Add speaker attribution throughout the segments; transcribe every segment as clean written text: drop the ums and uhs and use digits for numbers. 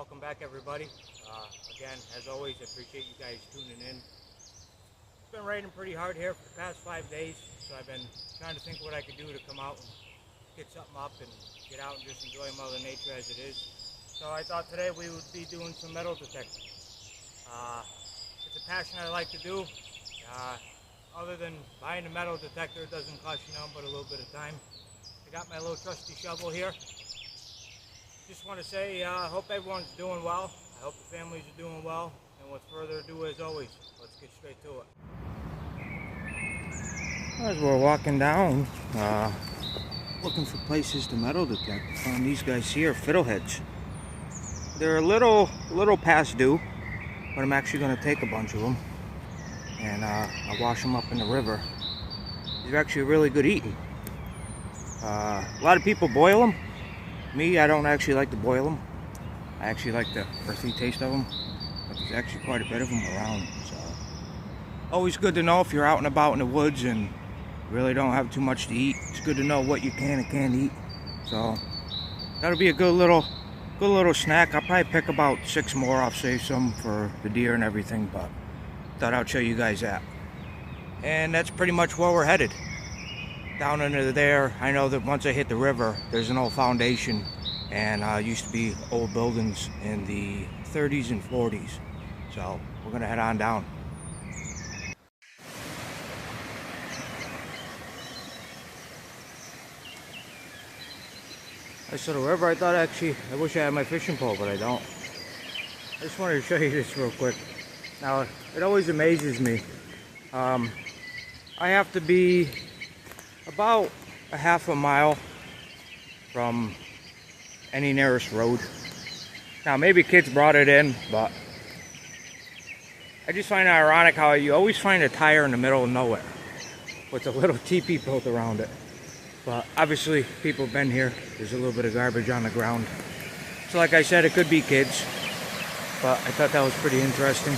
Speaker 1: Welcome back, everybody. Again, as always, I appreciate you guys tuning in. It's been raining pretty hard here for the past 5 days, so I've been trying to think what I could do to come out and get something up and get out and just enjoy Mother Nature as it is. So I thought today we would be doing some metal detecting. It's a passion I like to do. Other than buying a metal detector, it doesn't cost you nothing but a little bit of time. I got my little trusty shovel here. Just want to say, I hope everyone's doing well. I hope the families are doing well. And with further ado, as always, let's get straight to it. As we're walking down, looking for places to metal detect, I found these guys here, fiddleheads. They're a little past due, but I'm actually going to take a bunch of them and I'll wash them up in the river. They're actually really good eating. A lot of people boil them. Me, I don't actually like to boil them. I actually like the earthy taste of them, but there's actually quite a bit of them around. So, always good to know if you're out and about in the woods and really don't have too much to eat. It's good to know what you can and can't eat. So, that'll be a good little snack. I'll probably pick about 6 more. I'll save some for the deer and everything, but thought I'd show you guys that. And that's pretty much where we're headed. Down under there, I know that once I hit the river, there's an old foundation, and used to be old buildings in the 30s and 40s. So we're gonna head on down. I saw the river. I thought I wish I had my fishing pole, but I don't. I just wanted to show you this real quick. Now, it always amazes me. I have to be about a half a mile from any nearest road. Now, maybe kids brought it in, but I just find it ironic how you always find a tire in the middle of nowhere with a little teepee built around it. But obviously, people have been here. There's a little bit of garbage on the ground. So like I said, it could be kids, but I thought that was pretty interesting.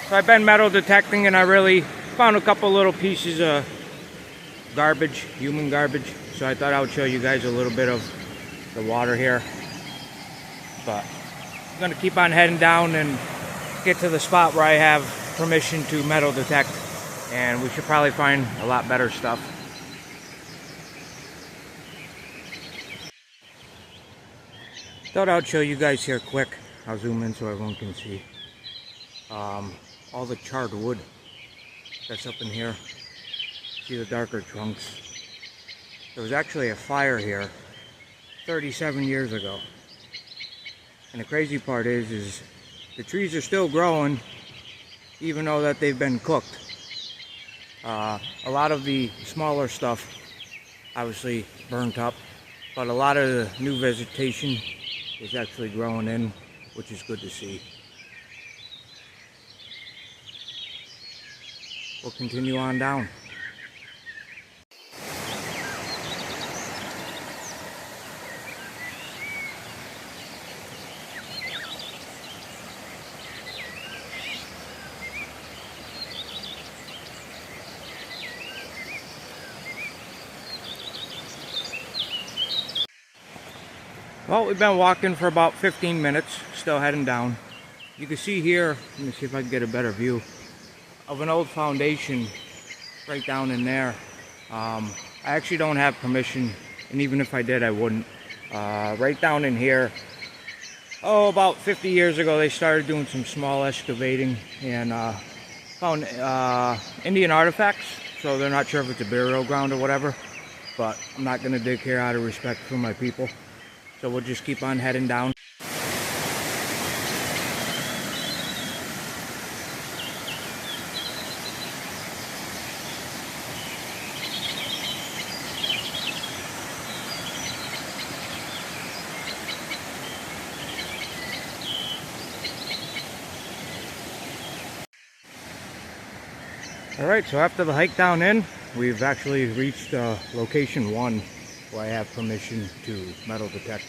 Speaker 1: So I've been metal detecting, and I really found a couple little pieces of garbage, human garbage. So I thought I would show you guys a little bit of the water here. But I'm gonna keep on heading down and get to the spot where I have permission to metal detect, and we should probably find a lot better stuff. Thought I'd show you guys here quick. I'll zoom in so everyone can see. All the charred wood that's up in here. See the darker trunks. There was actually a fire here 37 years ago. And the crazy part is the trees are still growing even though that they've been cooked. A lot of the smaller stuff obviously burnt up, but a lot of the new vegetation is actually growing in, which is good to see. We'll continue on down. Well, we've been walking for about 15 minutes, still heading down. You can see here, let me see if I can get a better view, of an old foundation right down in there. I actually don't have permission, and even if I did, I wouldn't. Right down in here, about 50 years ago, they started doing some small excavating and found Indian artifacts. So they're not sure if it's a burial ground or whatever, but I'm not gonna dig here out of respect for my people. So we'll just keep on heading down. Alright, so after the hike down in, we've actually reached location 1 where I have permission to metal detect.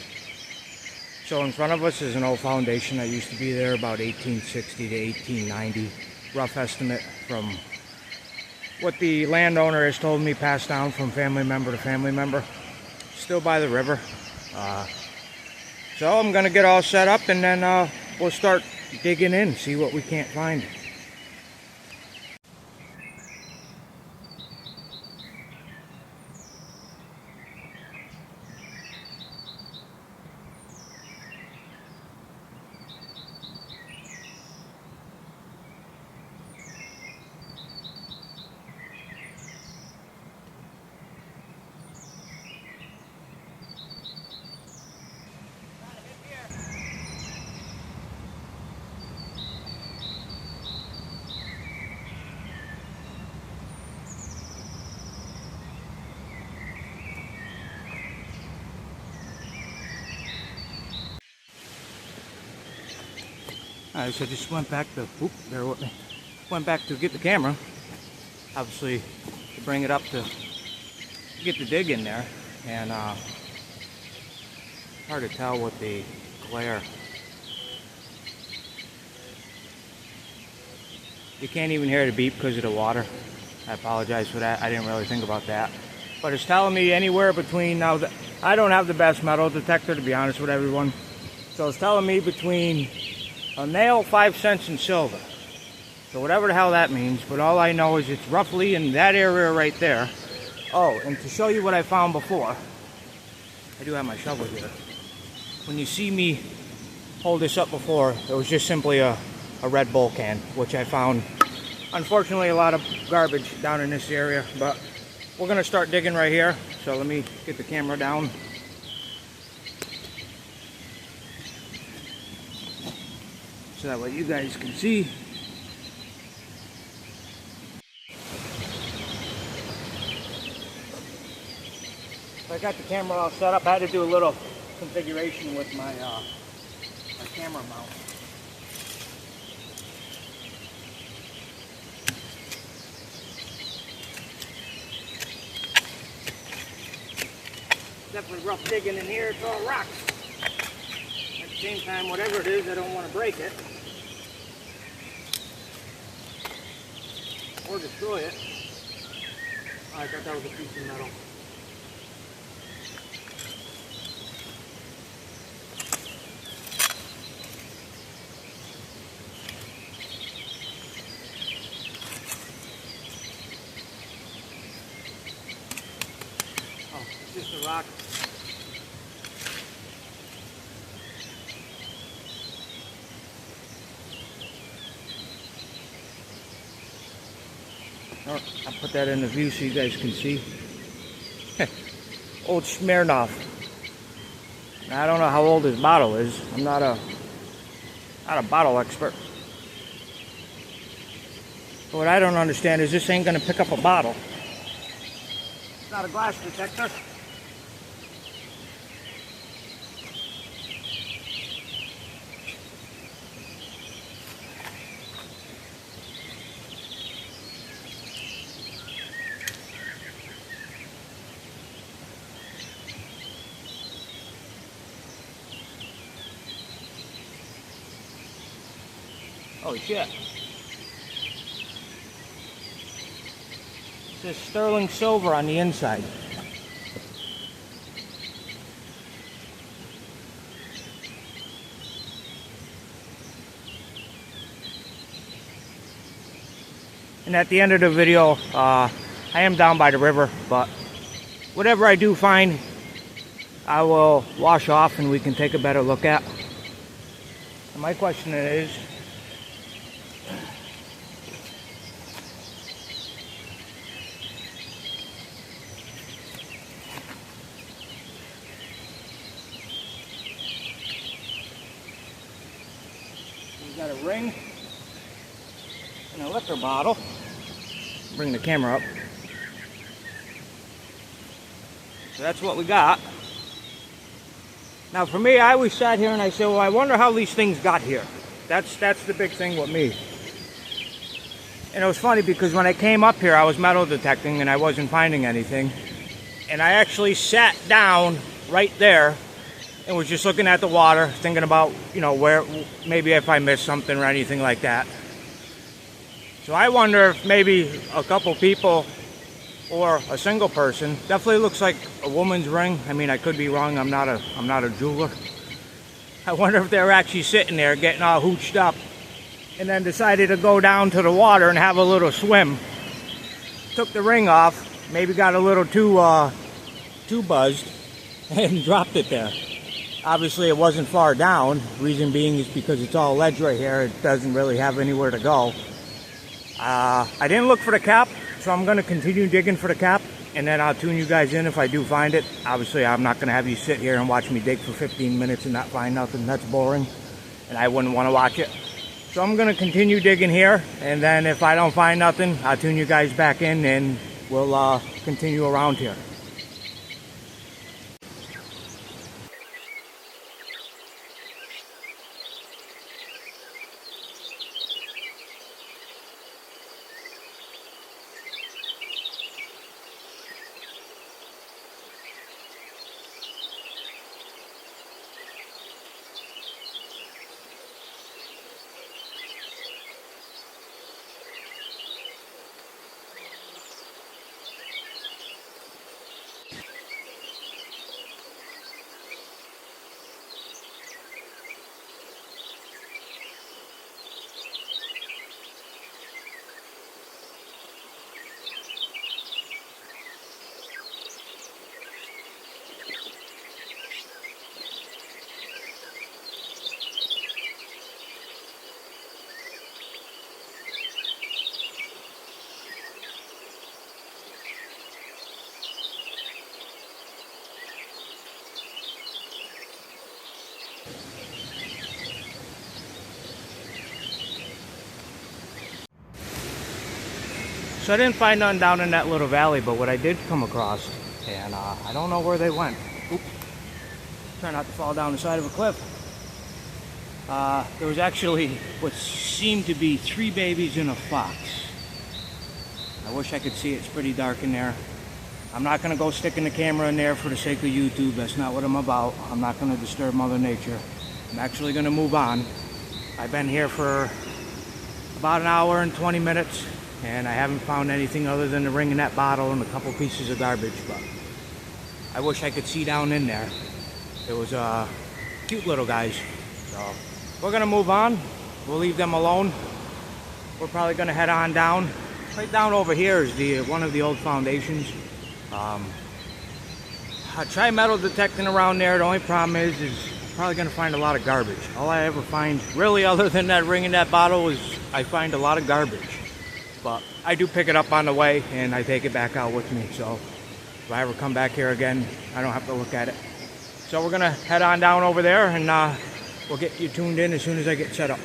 Speaker 1: So in front of us is an old foundation that used to be there about 1860 to 1890. Rough estimate from what the landowner has told me, passed down from family member to family member. Still by the river. So I'm gonna get all set up, and then we'll start digging in, see what we can't find. Alright, so I just went back to, bear with me, went back to get the camera, obviously to bring it up to get the dig in there, and hard to tell with the glare. You can't even hear the beep because of the water. I apologize for that, I didn't really think about that. But it's telling me anywhere between, now I don't have the best metal detector, to be honest with everyone, so it's telling me between a nail, 5 cents, and silver. So whatever the hell that means, but all I know is it's roughly in that area right there. Oh, and to show you what I found before, I do have my shovel here. When you see me hold this up before, it was just simply a Red Bull can, which I found, unfortunately, a lot of garbage down in this area, but we're gonna start digging right here. So let me get the camera down. So that way you guys can see. So I got the camera all set up. I had to do a little configuration with my camera mount. Definitely rough digging in here. It's all rocks. At the same time, whatever it is, I don't want to break it or destroy it. Oh, I thought that was a piece of metal. Oh, it's just a rock. I'll put that in the view so you guys can see. Old Smirnoff. Now, I don't know how old this bottle is. I'm not a bottle expert. But what I don't understand is this ain't gonna pick up a bottle. It's not a glass detector. Oh shit. It says sterling silver on the inside. And at the end of the video, I am down by the river, but whatever I do find, I will wash off and we can take a better look at. And my question is, we got a ring and a liquor bottle. Bring the camera up. So that's what we got. Now for me, I always sat here and I said, well, I wonder how these things got here. That's the big thing with me. And it was funny because when I came up here, I was metal detecting and I wasn't finding anything. And I actually sat down right there and was just looking at the water, thinking about, you know, where, maybe if I missed something or anything like that. So I wonder if maybe a couple people or a single person. Definitely looks like a woman's ring. I mean, I could be wrong. I'm not a jeweler. I wonder if they were actually sitting there getting all hooched up and then decided to go down to the water and have a little swim. Took the ring off, maybe got a little too buzzed and dropped it there. Obviously it wasn't far down. Reason being is because it's all ledge right here. It doesn't really have anywhere to go. I didn't look for the cap, so I'm going to continue digging for the cap, and then I'll tune you guys in if I do find it. Obviously I'm not going to have you sit here and watch me dig for 15 minutes and not find nothing. That's boring, and I wouldn't want to watch it. So I'm going to continue digging here, and then if I don't find nothing, I'll tune you guys back in and we'll continue around here. So I didn't find none down in that little valley, but what I did come across, and I don't know where they went. Oops. Try not to fall down the side of a cliff. There was actually what seemed to be 3 babies and a fox. I wish I could see it. It's pretty dark in there. I'm not going to go sticking the camera in there for the sake of YouTube. That's not what I'm about. I'm not going to disturb Mother Nature. I'm actually going to move on. I've been here for about an hour and 20 minutes. And I haven't found anything other than the ring in that bottle and a couple pieces of garbage, but I wish I could see down in there. It was cute little guys. So we're gonna move on. We'll leave them alone. We're probably gonna head on down. Right down over here is one of the old foundations. I try metal detecting around there. The only problem is probably gonna find a lot of garbage. All I ever find, really, other than that ring in that bottle, is I find a lot of garbage. But I do pick it up on the way and I take it back out with me, so if I ever come back here again, I don't have to look at it. So we're gonna head on down over there, and we'll get you tuned in as soon as I get set up.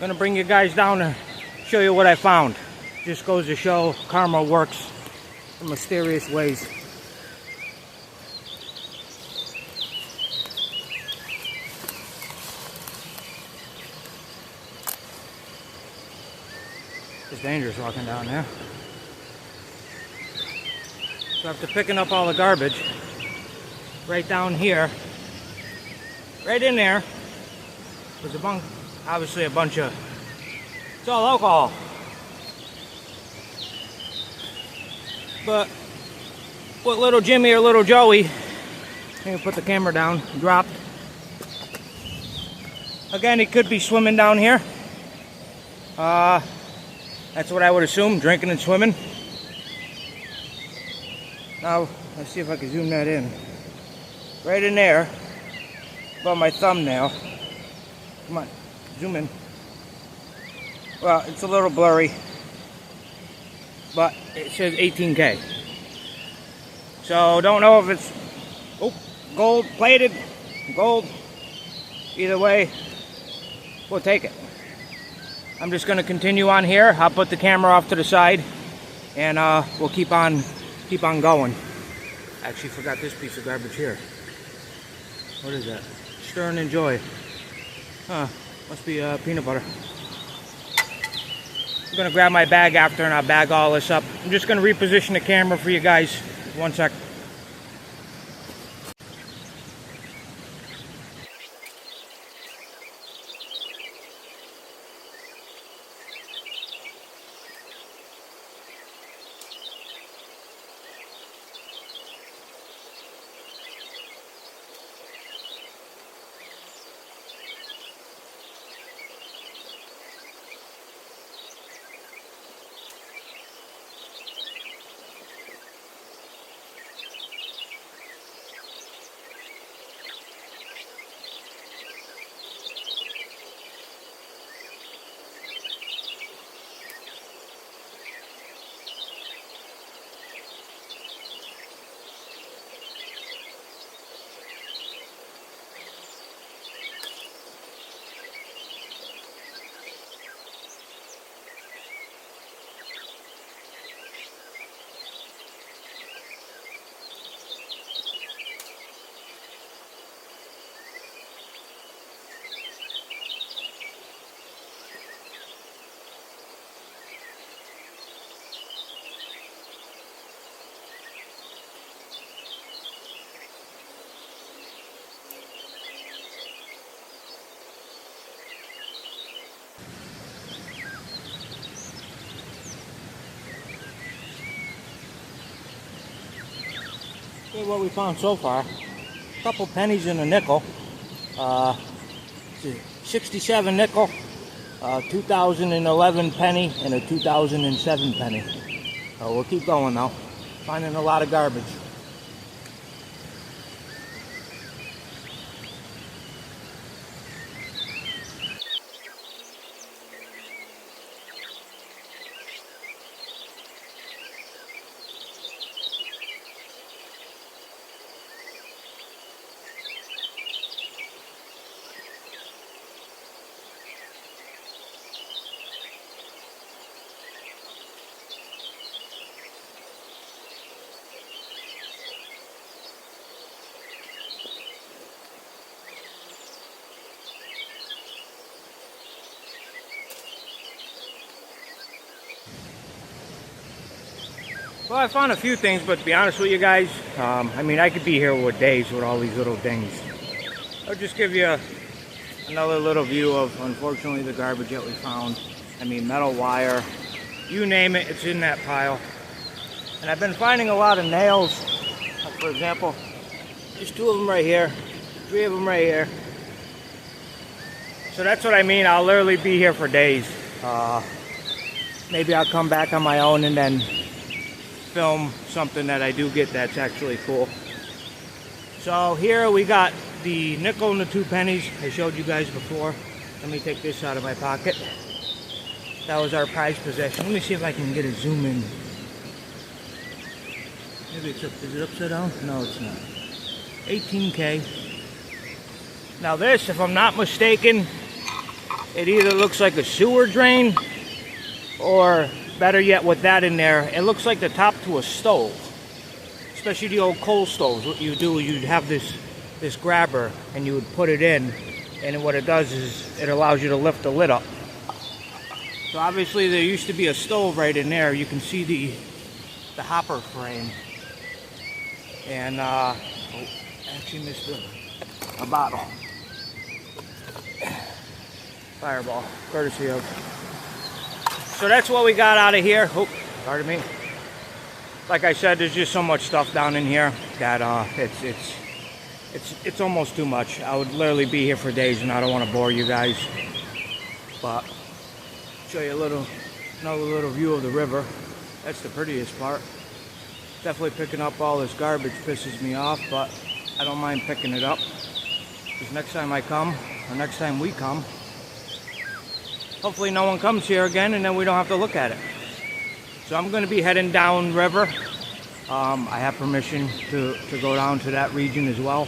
Speaker 1: Gonna bring you guys down to show you what I found. Just goes to show karma works in mysterious ways. It's dangerous walking down there. So after picking up all the garbage, right down here, right in there, there's obviously a bunch of, it's all alcohol. But with little Jimmy or little Joey, let me put the camera down, dropped. Again, he could be swimming down here. That's what I would assume, drinking and swimming. Now, let's see if I can zoom that in. Right in there, about my thumbnail. Come on, zoom in. Well, it's a little blurry, but it says 18K. So don't know if it's gold plated, gold. Either way, we'll take it. I'm just going to continue on here. I'll put the camera off to the side, and we'll keep on going. Actually, forgot this piece of garbage here. What is that? Stir and enjoy. Huh? Must be peanut butter. I'm gonna grab my bag after, and I'll bag all this up. I'm just gonna reposition the camera for you guys. 1 sec. Okay, what we found so far, a couple pennies and a nickel. 67 nickel, 2011 penny, and a 2007 penny. We'll keep going now. Finding a lot of garbage. Well, I found a few things, but to be honest with you guys, I mean, I could be here with days with all these little things. I'll just give you another little view of, unfortunately, the garbage that we found. I mean, metal wire, you name it, it's in that pile. And I've been finding a lot of nails. Like, for example, there's 2 of them right here, 3 of them right here. So that's what I mean, I'll literally be here for days. Maybe I'll come back on my own and then film something that I do get that's actually cool. So here we got the nickel and the 2 pennies I showed you guys before. Let me take this out of my pocket. That was our prized possession. Let me see if I can get a zoom in. Maybe it's up, is it upside down? No, it's not. 18K. Now this, if I'm not mistaken, it either looks like a sewer drain, or better yet, with that in there, it looks like the top to a stove. Especially the old coal stoves. What you do, you'd have this grabber and you would put it in, and what it does is it allows you to lift the lid up. So obviously there used to be a stove right in there. You can see the hopper frame. And oh, I actually missed a bottle. Fireball, courtesy of. So that's what we got out of here. Oh, pardon me. like I said, there's just so much stuff down in here that it's almost too much. I would literally be here for days, and I don't want to bore you guys. But show you another little view of the river. That's the prettiest part. Definitely picking up all this garbage pisses me off, but I don't mind picking it up. Because next time I come, or next time we come, hopefully no one comes here again, and then we don't have to look at it. So I'm going to be heading down river. I have permission to go down to that region as well.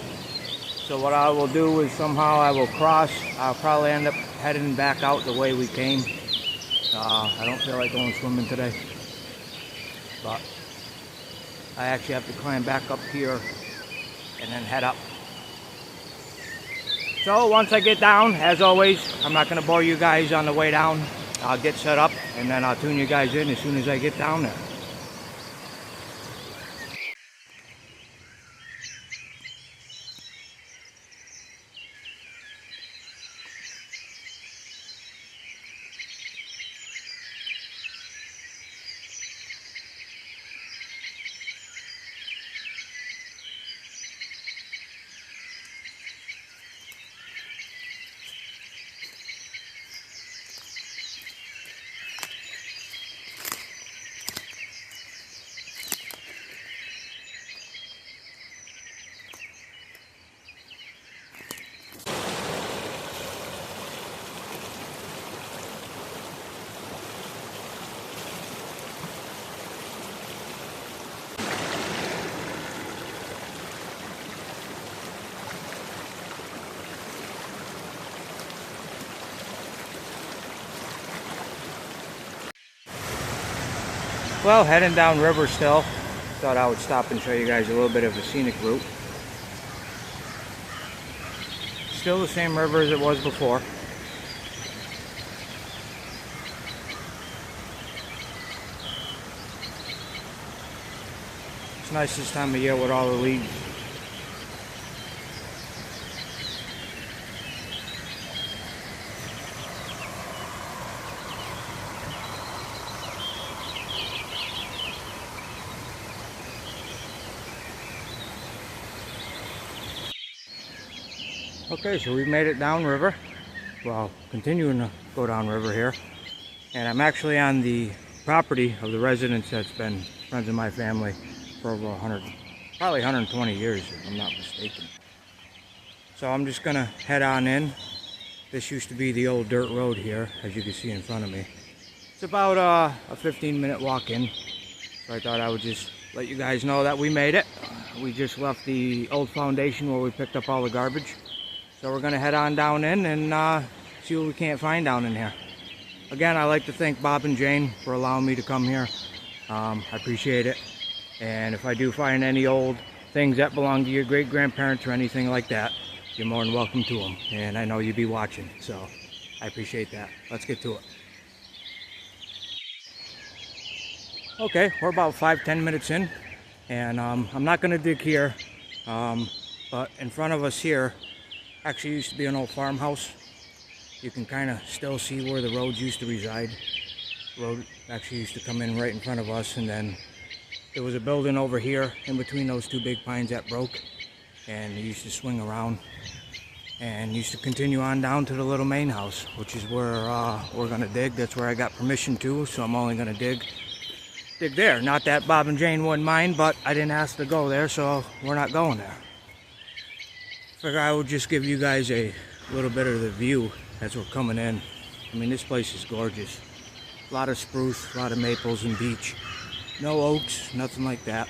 Speaker 1: So what I will do is somehow I will cross. I'll probably end up heading back out the way we came. I don't feel like going swimming today. But I actually have to climb back up here and then head up. So once I get down, as always, I'm not going to bore you guys on the way down. I'll get set up and then I'll tune you guys in as soon as I get down there. Well, heading down river still. Thought I would stop and show you guys a little bit of a scenic route. Still the same river as it was before. It's nice this time of year with all the leaves. Okay, so we've made it down river. Well, continuing to go down river here. And I'm actually on the property of the residents that's been friends of my family for over 100, probably 120 years if I'm not mistaken. So I'm just gonna head on in. This used to be the old dirt road here, as you can see in front of me. It's about a 15-minute walk in. So I thought I would just let you guys know that we made it. We just left the old foundation where we picked up all the garbage. So we're going to head on down in and see what we can't find down in here. Again, I'd like to thank Bob and Jane for allowing me to come here. I appreciate it. And if I do find any old things that belong to your great-grandparents or anything like that, you're more than welcome to them. And I know you'll be watching, so I appreciate that. Let's get to it. Okay, we're about 5-10 minutes in. And I'm not going to dig here. But in front of us here, actually used to be an old farmhouse. You can kind of still see where the roads used to reside. The road actually used to come in right in front of us, and then there was a building over here in between those two big pines that broke, and it used to swing around and used to continue on down to the little main house, which is where we're gonna dig. That's where I got permission to, so I'm only gonna dig there. Not that Bob and Jane wouldn't mind, but I didn't ask to go there, so we're not going there. Figure I would just give you guys a little bit of the view as we're coming in. I mean, this place is gorgeous. A lot of spruce, a lot of maples and beech. No oaks, nothing like that.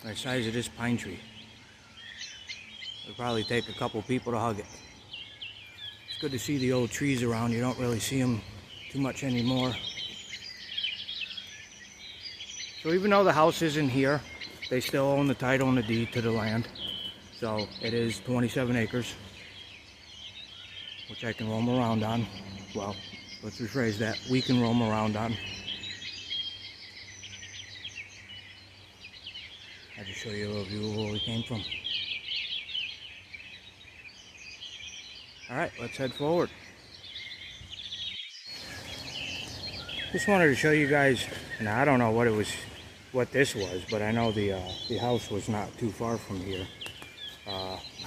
Speaker 1: The size of this pine tree. It'll probably take a couple people to hug it. It's good to see the old trees around. You don't really see them too much anymore. So even though the house isn't here, they still own the title and the deed to the land. So it is 27 acres, which I can roam around on. Well, let's rephrase that. We can roam around on. I'll just show you a little view of where we came from. Alright, let's head forward. Just wanted to show you guys, and I don't know what this was, but I know the house was not too far from here.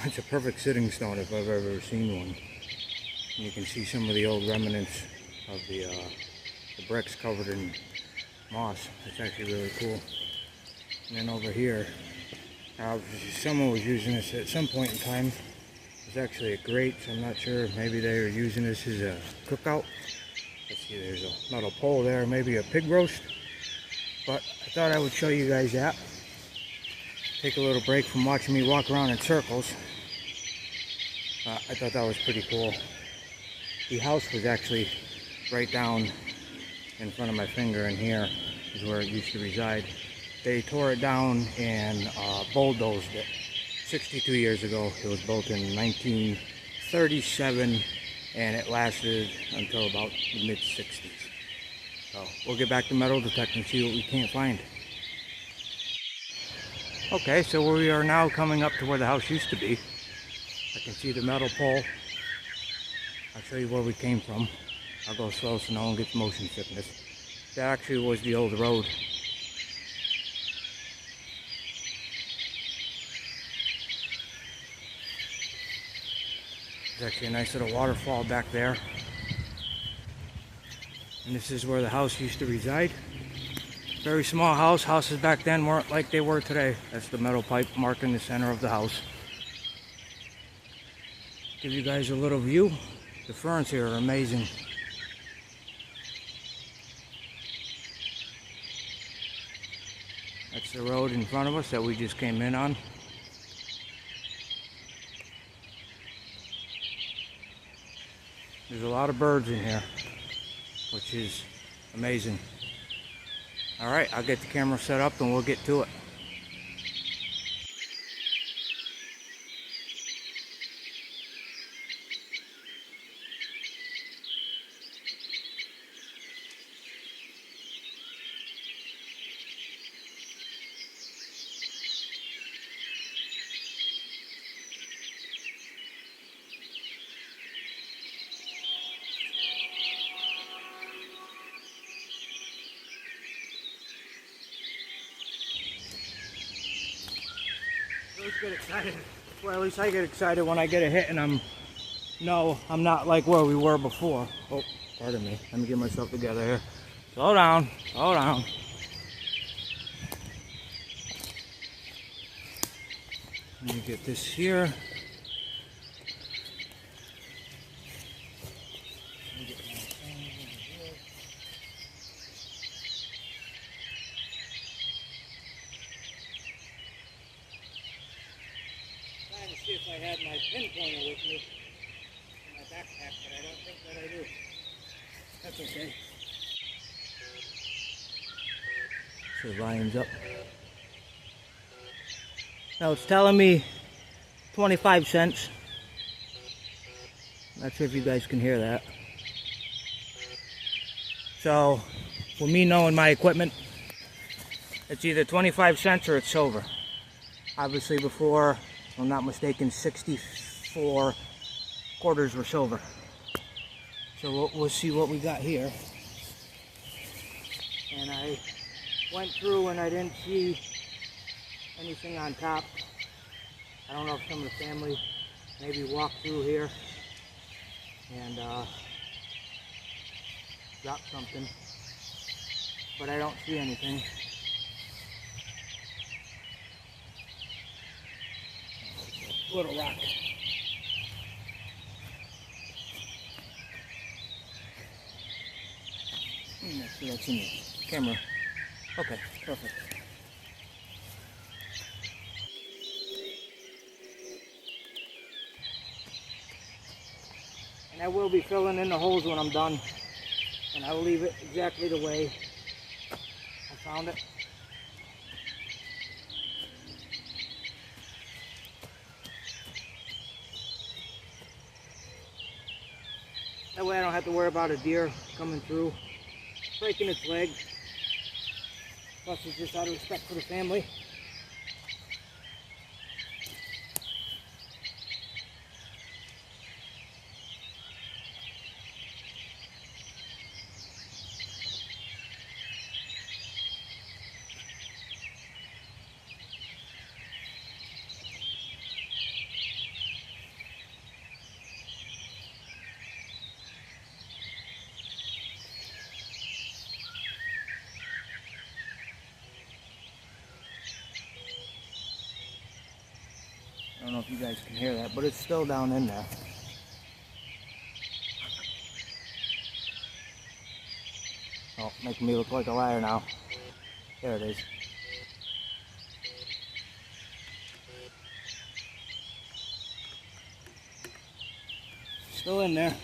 Speaker 1: It's a perfect sitting stone if I've ever seen one. And you can see some of the old remnants of the bricks covered in moss. It's actually really cool. And then over here, someone was using this at some point in time. It's actually a grate, so I'm not sure. Maybe they were using this as a cookout. Let's see, there's a metal pole there, maybe a pig roast. But I thought I would show you guys that. Take a little break from watching me walk around in circles. I thought that was pretty cool. The house was actually right down in front of my finger, and here is where it used to reside. They tore it down and bulldozed it 62 years ago. It was built in 1937 and it lasted until about the mid-60s. So we'll get back to metal detecting and see what we can't find. Okay, so we are now coming up to where the house used to be. I can see the metal pole. I'll show you where we came from. I'll go slow so no one gets motion sickness. That actually was the old road. There's actually a nice little waterfall back there. And this is where the house used to reside. Very small house. Houses back then weren't like they were today. That's the metal pipe marking the center of the house. Give you guys a little view. The ferns here are amazing. That's the road in front of us that we just came in on. There's a lot of birds in here, which is amazing. Alright, I'll get the camera set up and we'll get to it. Get excited. Well, at least I get excited when I get a hit and I'm not like where we were before. Oh, pardon me. Let me get myself together here. Slow down. Slow down. Let me get this here. See if I had my pin pointer with me in my backpack, but I don't think that I do. That's okay. So the volume's up. Now it's telling me 25 cents. Not sure if you guys can hear that. So, with me knowing my equipment, it's either 25 cents or it's silver. Obviously before, if I'm not mistaken, 64 quarters were silver. So we'll see what we got here. And I went through and I didn't see anything on top. I don't know if some of the family maybe walked through here and dropped something. But I don't see anything. Little rock. Let's see what's in the camera. Okay, perfect. And I will be filling in the holes when I'm done. And I will leave it exactly the way I found it. That way I don't have to worry about a deer coming through, breaking its leg. Plus it's just out of respect for the family. don't know if you guys can hear that, but it's still down in there. Oh, making me look like a liar now. There it is. Still in there.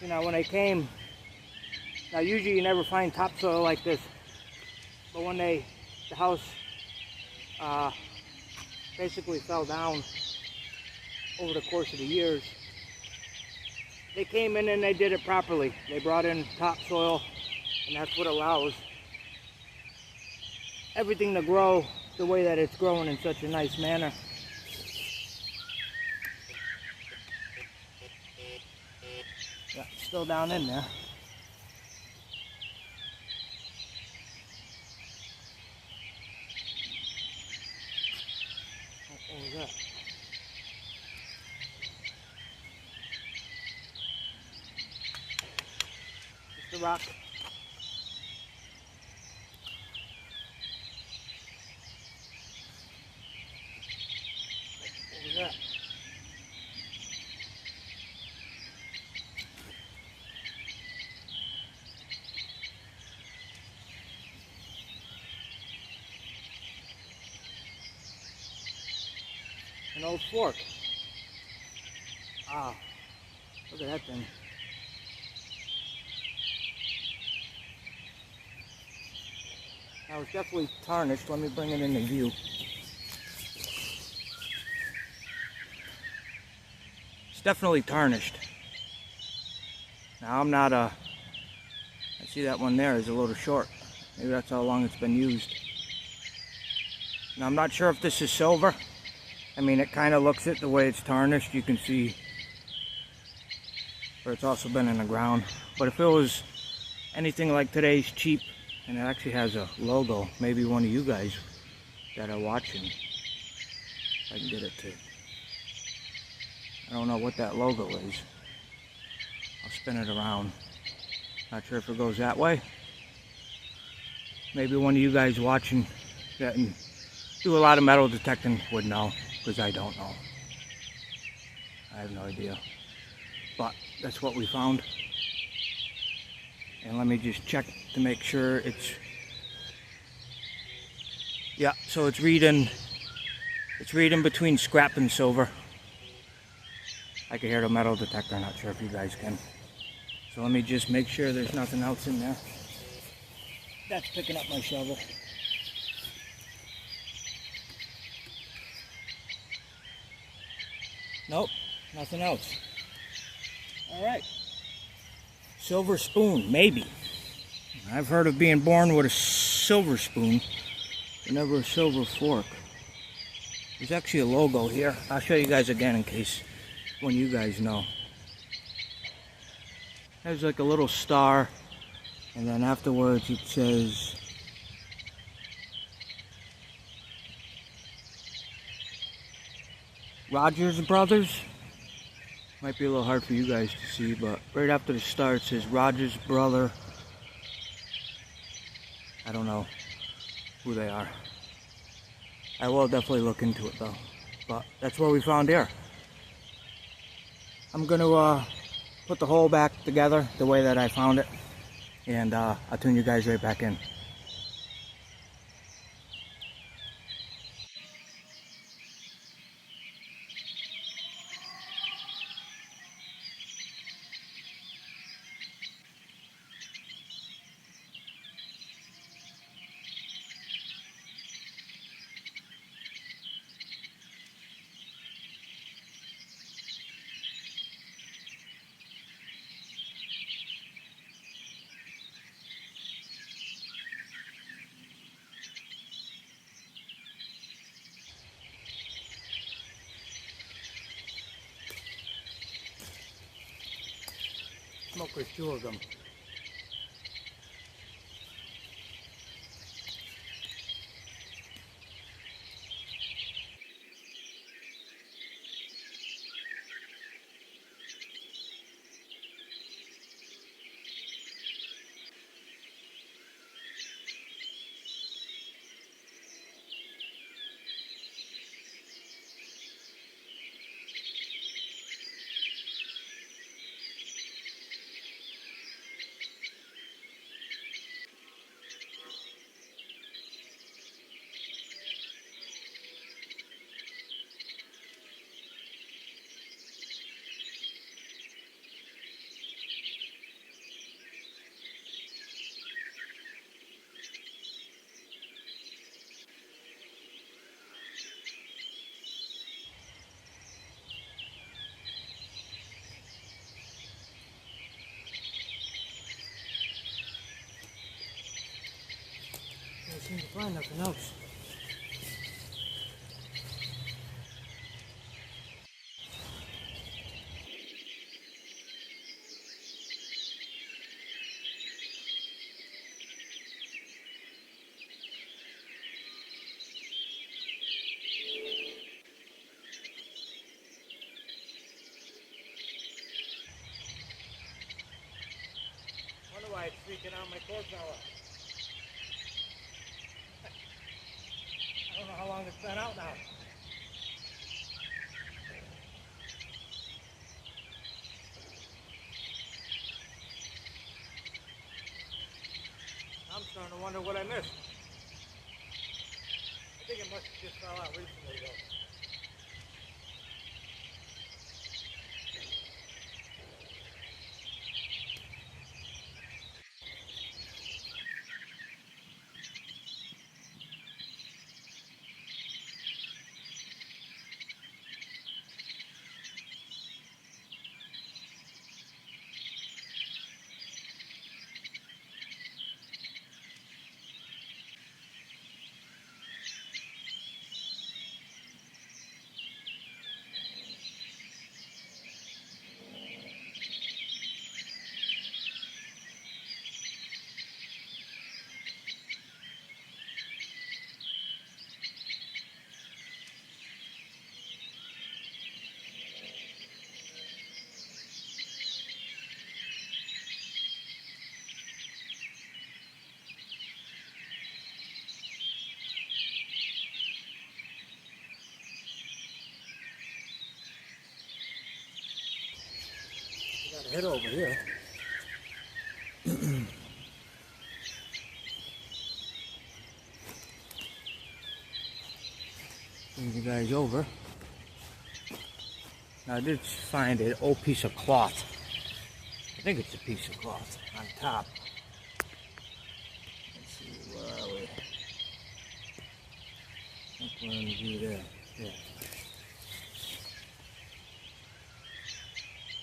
Speaker 1: You know, when I came, now usually you never find topsoil like this, but when the house basically fell down over the course of the years, they came in and they did it properly. They brought in topsoil, and that's what allows everything to grow the way that it's growing in such a nice manner. Yeah, still down in there. What was that? Just a rock. What was that? An old fork. Ah, look at that thing. Now it's definitely tarnished. Let me bring it into view. It's definitely tarnished. Now I'm not I see that one there is a little short. Maybe that's how long it's been used. Now I'm not sure if this is silver. I mean, it kind of looks it the way it's tarnished. You can see where it's also been in the ground. But if it was anything like today's cheap, and it actually has a logo, maybe one of you guys that are watching, if I can get it to, I don't know what that logo is. I'll spin it around. Not sure if it goes that way. Maybe one of you guys watching that do a lot of metal detecting would know, because I don't know. I have no idea. But that's what we found. And let me just check to make sure it's, yeah, so it's reading between scrap and silver. I can hear the metal detector, not sure if you guys can. So let me just make sure there's nothing else in there. That's picking up my shovel. Nope, nothing else. All right. Silver spoon, maybe. I've heard of being born with a silver spoon, but never a silver fork. There's actually a logo here. I'll show you guys again in case one of you guys know. There's like a little star, and then afterwards it says Rogers Brothers. Might be a little hard for you guys to see, but right after the star it says Rogers Brother. I don't know who they are. I will definitely look into it though. But that's what we found here. I'm going to put the hole back together the way that I found it, and I'll tune you guys right back in. Smoke with two of them. seem to find nothing else. Wonder why it's freaking out my cord power. I don't know how long it's been out now. I'm starting to wonder what I missed. I think it must have just fell out recently though. Got a hit over here. Bring you guys over. Now I did find an old piece of cloth. I think it's a piece of cloth on top. Let's see, where are we? I think we're in the view there. Yeah.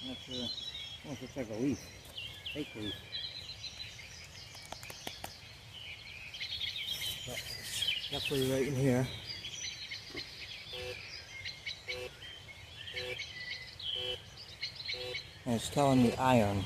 Speaker 1: That looks like a leaf. Fake leaf. But it's definitely right in here. And it's telling me iron.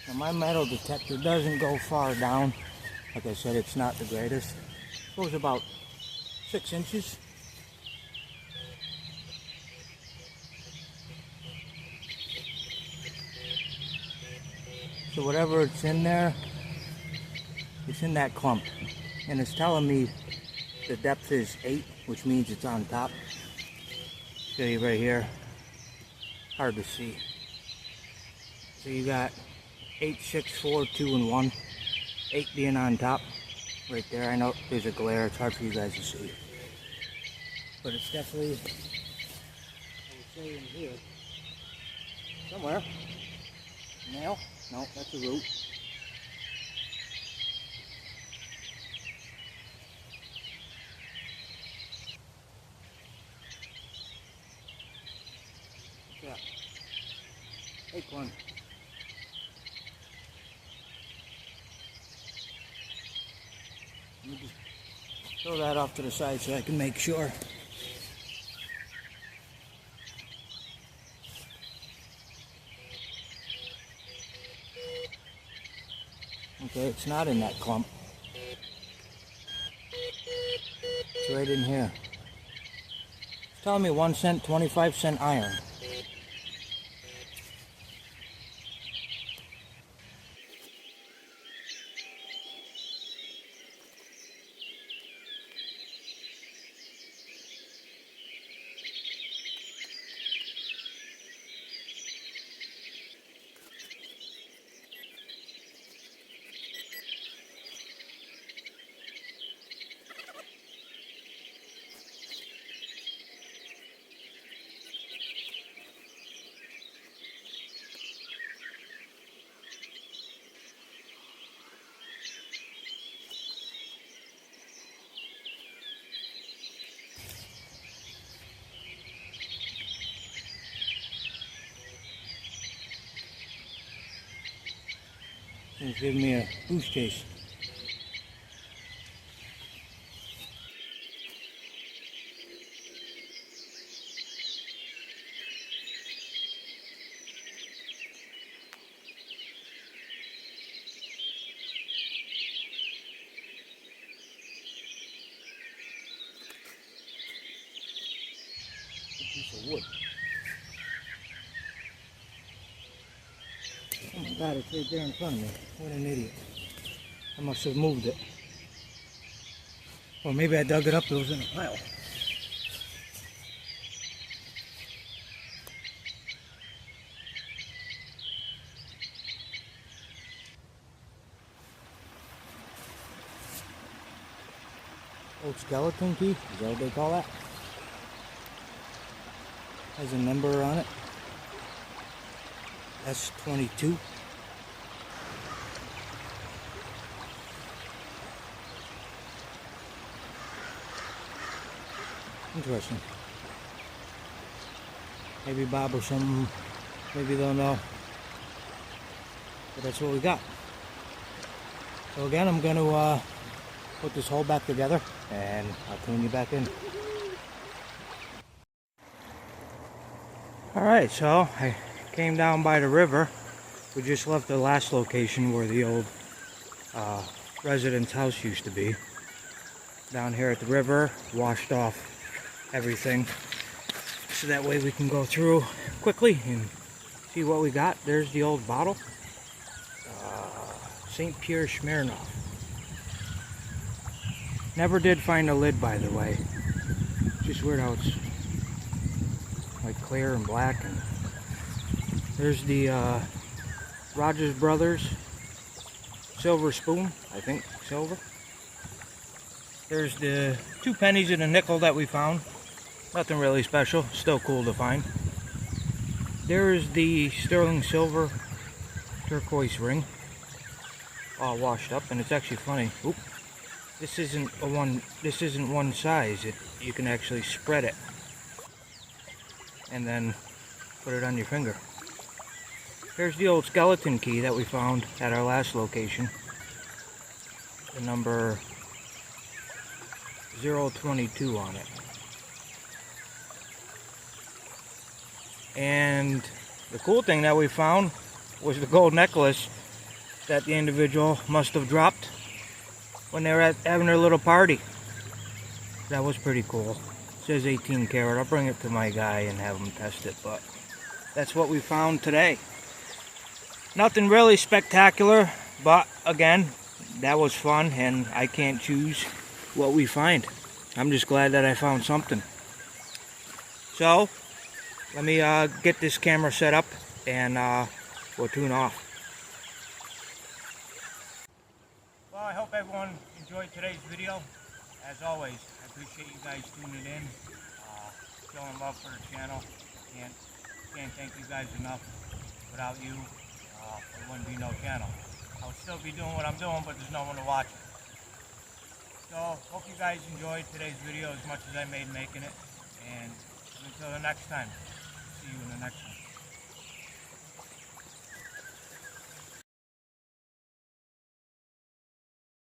Speaker 1: Now my metal detector doesn't go far down. Like I said, it's not the greatest. It goes about 6 inches. So whatever it's in there, it's in that clump. And it's telling me the depth is 8, which means it's on top. Show you right here. Hard to see. So you got 8, 6, 4, 2, and 1. 8 being on top. Right there. I know there's a glare. It's hard for you guys to see. But it's definitely, I would say, in here. Somewhere. Nail? No, that's a root. What's that? Acorn. Let me just throw that off to the side so I can make sure. Okay, it's not in that clump. It's right in here. It's telling me 1 cent, 25-cent iron. He's giving me a goose chase. A piece of wood. Oh my God, it's right there in front of me. What an idiot. I must have moved it. Or maybe I dug it up, it was in a pile. Old skeleton key, is that what they call that? Has a number on it. S22. Interesting. Maybe Bob or something, maybe they'll know. But that's what we got. So again, I'm going to put this hole back together and I'll tune you back in. Alright, so I came down by the river. We just left the last location where the old residence house used to be. Down here at the river, washed off everything so that way we can go through quickly and see what we got. There's the old bottle, St. Pierre Smirnoff. Never did find a lid, by the way. Just weird how it's like clear and black. And there's the Rogers Brothers silver spoon, I think silver. There's the 2 pennies and a nickel that we found. Nothing really special, still cool to find. There's the sterling silver turquoise ring, all washed up, and it's actually funny. Oop, this isn't one size. You can actually spread it and then put it on your finger. Here's the old skeleton key that we found at our last location. The number 022 on it. And the cool thing that we found was the gold necklace that the individual must have dropped when they were having their little party. That was pretty cool. It says 18 karat. I'll bring it to my guy and have him test it, but that's what we found today. Nothing really spectacular, but again, that was fun, and I can't choose what we find. I'm just glad that I found something. So let me get this camera set up and we'll tune off. Well, I hope everyone enjoyed today's video. As always, I appreciate you guys tuning in, showing love for the channel. Can't thank you guys enough. Without you, there wouldn't be no channel. I would still be doing what I'm doing, but there's no one to watch it. So, hope you guys enjoyed today's video as much as I made making it. And until the next time, see you in the next one.